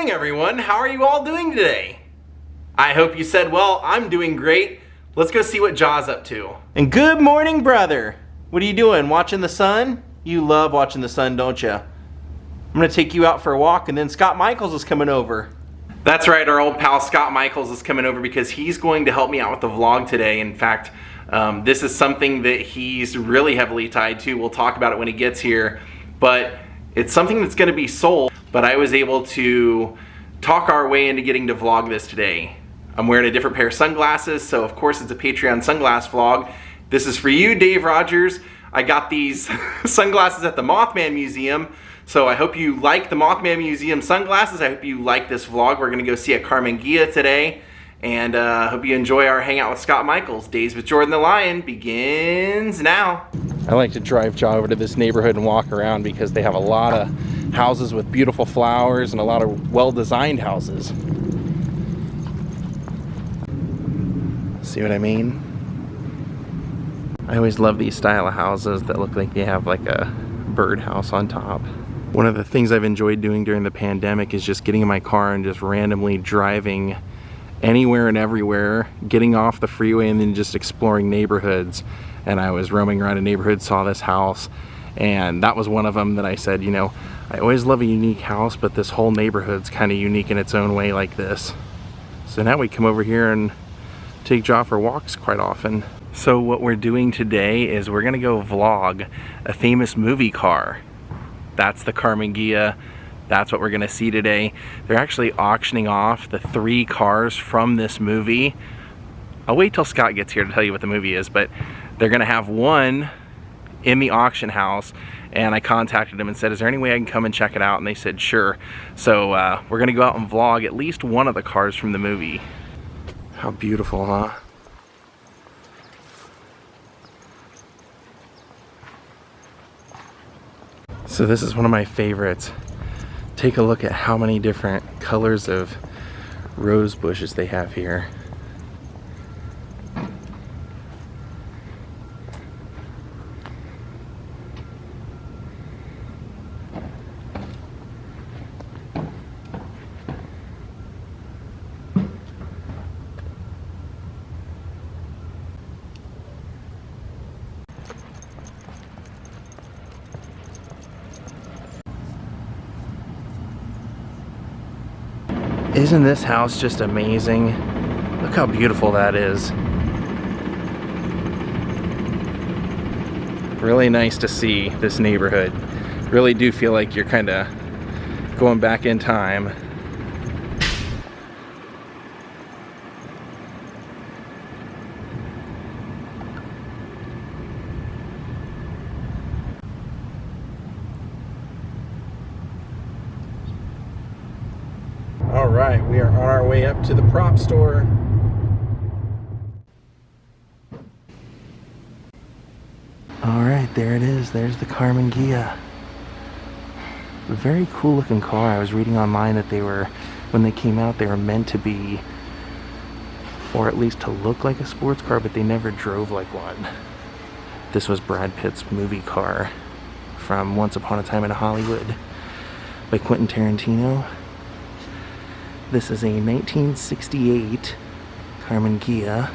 morning, everyone. How are you all doing today? I hope you said, well, I'm doing great. Let's go see what Jaw's up to. And good morning, brother. What are you doing? Watching the sun? You love watching the sun, don't you? I'm gonna take you out for a walk, and then Scott Michaels is coming over. That's right, our old pal Scott Michaels is coming over because he's going to help me out with the vlog today. In fact, this is something that he's really heavily tied to. We'll talk about it when he gets here, but it's something that's gonna be sold, but I was able to talk our way into getting to vlog this today. I'm wearing a different pair of sunglasses, so of course it's a Patreon sunglass vlog. This is for you, Dave Rogers. I got these sunglasses at the Mothman Museum, so I hope you like the Mothman Museum sunglasses. I hope you like this vlog. We're gonna go see a Karmann GHIA today, and I hope you enjoy our hangout with Scott Michaels. Daze with Jordan the Lion begins now. I like to drive Jaw over to this neighborhood and walk around because they have a lot of houses with beautiful flowers and a lot of well-designed houses. See what I mean? I always love these style of houses that look like they have like a birdhouse on top. One of the things I've enjoyed doing during the pandemic is just getting in my car and just randomly driving anywhere and everywhere, getting off the freeway and then just exploring neighborhoods. And I was roaming around a neighborhood, saw this house, and that was one of them that I said, you know, I always love a unique house, but this whole neighborhood's kind of unique in its own way like this. So now we come over here and take Jaw for walks quite often. So what we're doing today is we're gonna go vlog a famous movie car. That's the Karmann GHIA. That's what we're gonna see today. They're actually auctioning off the 3 cars from this movie. I'll wait till Scott gets here to tell you what the movie is, but they're gonna have one in the auction house, and I contacted them and said, is there any way I can come and check it out? And they said, sure. So we're gonna go out and vlog at least one of the cars from the movie. How beautiful, huh? So this is one of my favorites. Take a look at how many different colors of rose bushes they have here. Isn't this house just amazing? Look how beautiful that is. Really nice to see this neighborhood. Really do feel like you're kind of going back in time. Alright, we are on our way up to the prop store. Alright, there it is. There's the Karmann GHIA. A very cool looking car. I was reading online that they were, when they came out, they were meant to be, or at least to look like a sports car, but they never drove like one. This was Brad Pitt's movie car from Once Upon a Time in Hollywood by Quentin Tarantino. This is a 1968 Karmann GHIA.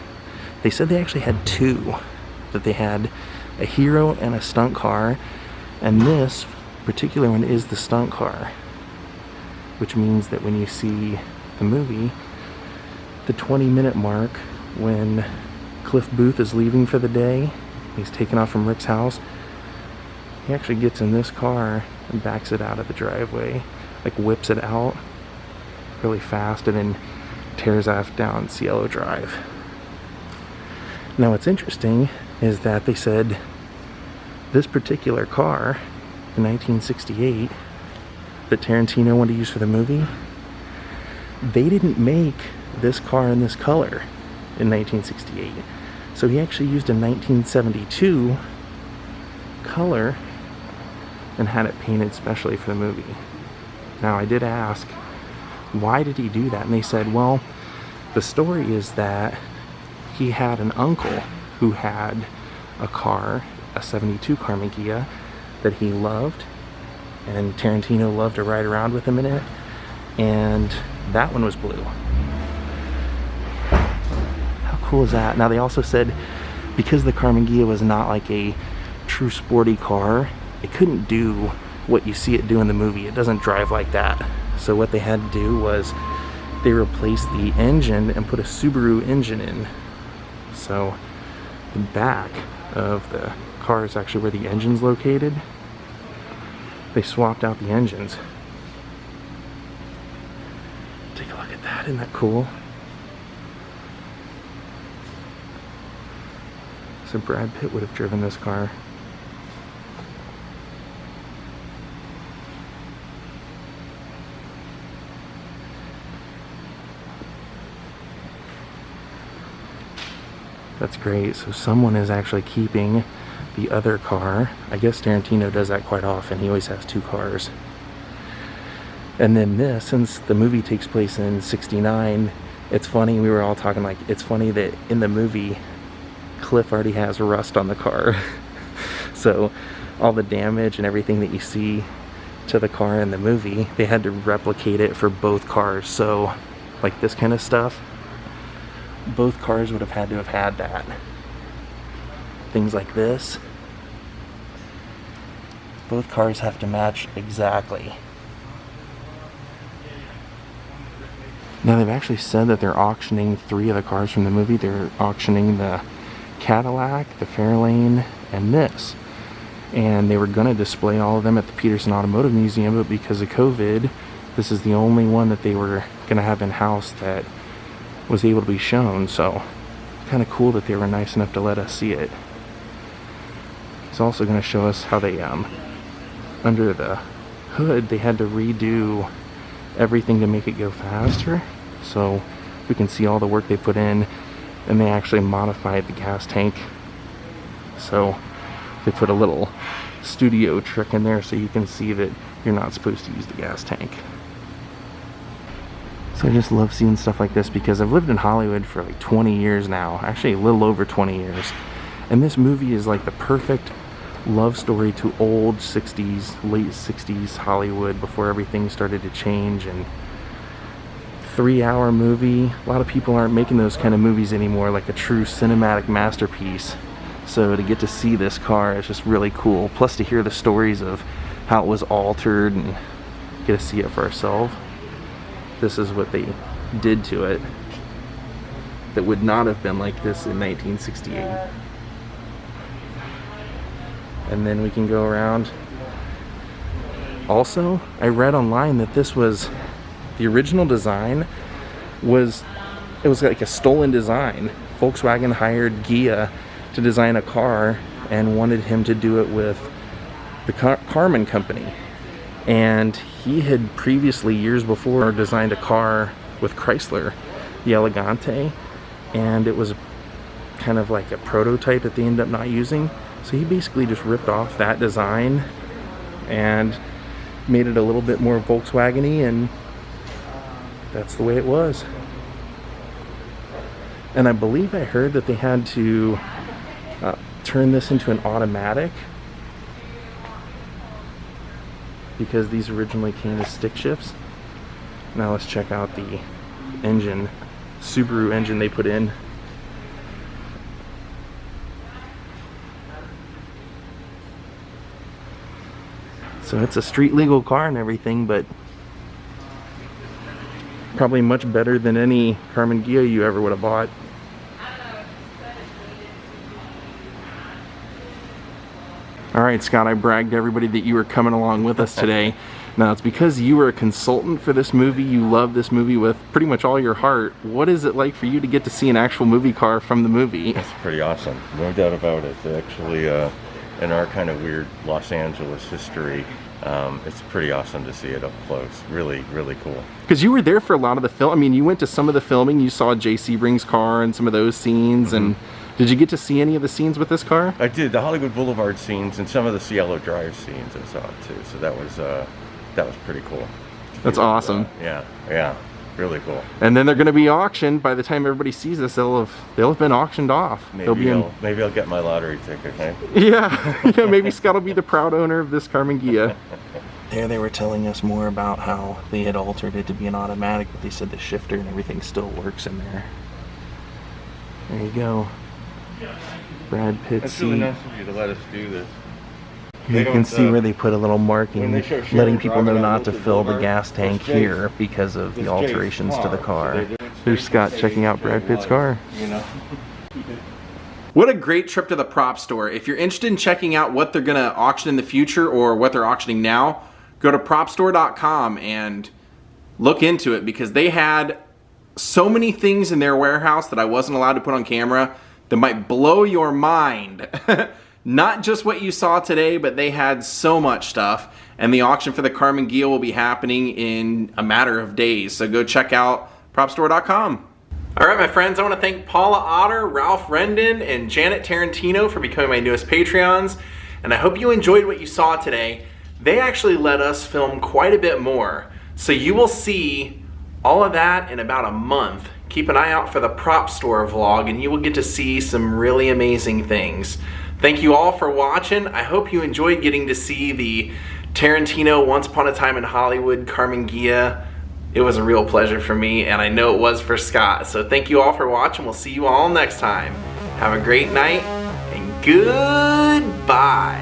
They said they actually had 2, that they had a hero and a stunt car, and this particular one is the stunt car, which means that when you see the movie, the 20-minute mark when Cliff Booth is leaving for the day, he's taken off from Rick's house, he actually gets in this car and backs it out of the driveway, like whips it out really fast and then tears off down Cielo Drive. Now what's interesting is that they said this particular car in 1968 that Tarantino wanted to use for the movie, they didn't make this car in this color in 1968. So he actually used a 1972 color and had it painted specially for the movie. Now I did ask, why did he do that? And they said, well, the story is that he had an uncle who had a car, a 72 Karmann GHIA, that he loved, and Tarantino loved to ride around with him in it. and that one was blue. How cool is that? Now they also said because the Karmann GHIA was not like a true sporty car, it couldn't do what you see it do in the movie. It doesn't drive like that. So what they had to do was they replaced the engine and put a Subaru engine in. So the back of the car is actually where the engine's located. They swapped out the engines. Take a look at that, isn't that cool? So Brad Pitt would have driven this car. That's great. So someone is actually keeping the other car. I guess Tarantino does that quite often. He always has two cars. And then this, since the movie takes place in '69, it's funny, we were all talking like, it's funny that in the movie, Cliff already has rust on the car. So all the damage and everything that you see to the car in the movie, they had to replicate it for both cars. So like this kind of stuff, both cars would have had to have had that. Things like this, both cars have to match exactly. Now they've actually said that they're auctioning 3 of the cars from the movie. They're auctioning the Cadillac, the Fairlane, and this. And they were going to display all of them at the Peterson Automotive Museum, but because of COVID, this is the only one that they were going to have in-house that was able to be shown. So kind of cool that they were nice enough to let us see it. It's also going to show us how they under the hood they had to redo everything to make it go faster, so we can see all the work they put in. And they actually modified the gas tank, so they put a little studio trick in there so you can see that you're not supposed to use the gas tank. So I just love seeing stuff like this because I've lived in Hollywood for like 20 years now, actually a little over 20 years, and this movie is like the perfect love story to old 60s, late 60s Hollywood before everything started to change. And 3-hour movie, a lot of people aren't making those kind of movies anymore, like a true cinematic masterpiece. So to get to see this car is just really cool, plus to hear the stories of how it was altered and get to see it for ourselves. This is what they did to it that would not have been like this in 1968. And then we can go around. Also, I read online that this was the original design was like a stolen design. Volkswagen hired GHIA to design a car and wanted him to do it with the Karmann company. And he had previously, years before, designed a car with Chrysler, the Elegante, and it was kind of like a prototype that they ended up not using. So he basically just ripped off that design and made it a little bit more Volkswagen-y, and that's the way it was. And I believe I heard that they had to turn this into an automatic because these originally came as stick shifts. Now let's check out the engine, Subaru engine they put in. So it's a street legal car and everything, but probably much better than any Karmann GHIA you ever would have bought. Alright, Scott, I bragged to everybody that you were coming along with us today. Now, it's because you were a consultant for this movie. You love this movie with pretty much all your heart. What is it like for you to get to see an actual movie car from the movie? It's pretty awesome, no doubt about it. Actually, in our kind of weird Los Angeles history, it's pretty awesome to see it up close. Really, really cool. Because you were there for a lot of the film. I mean, you went to some of the filming. You saw J. Sebring's car and some of those scenes. Mm-hmm. And did you get to see any of the scenes with this car? I did. The Hollywood Boulevard scenes and some of the Cielo Drive scenes I saw it too. So that was pretty cool. That's awesome. Yeah, really cool. And then they're going to be auctioned. By the time everybody sees this, they'll have been auctioned off. Maybe I'll get my lottery ticket. Okay? Yeah, maybe Scott will be the proud owner of this Karmann GHIA. there they were telling us more about how they had altered it to be an automatic, but they said the shifter and everything still works in there. There you go. Brad Pitt That's seat. really nice of you to let us do this. You can see where they put a little marking, when they show letting people know driving not on to Wilson fill the Boulevard, gas tank there's Jay's- here because of the there's Jay's alterations to the car. So they do- Here's Scott checking out Brad Pitt's car. You know? What a great trip to the prop store. If you're interested in checking out what they're gonna auction in the future or what they're auctioning now, go to propstore.com and look into it, because they had so many things in their warehouse that I wasn't allowed to put on camera that might blow your mind. Not just what you saw today, but they had so much stuff. And the auction for the Karmann GHIA will be happening in a matter of days. So go check out propstore.com. All right, my friends, I want to thank Paula Otter, Ralph Rendon, and Janet Tarantino for becoming my newest Patreons. And I hope you enjoyed what you saw today. They actually let us film quite a bit more. So you will see all of that in about a month. Keep an eye out for the prop store vlog and you will get to see some really amazing things. Thank you all for watching. I hope you enjoyed getting to see the Tarantino Once Upon a Time in Hollywood Karmann GHIA. It was a real pleasure for me, and I know it was for Scott. So thank you all for watching. We'll see you all next time. Have a great night, and goodbye.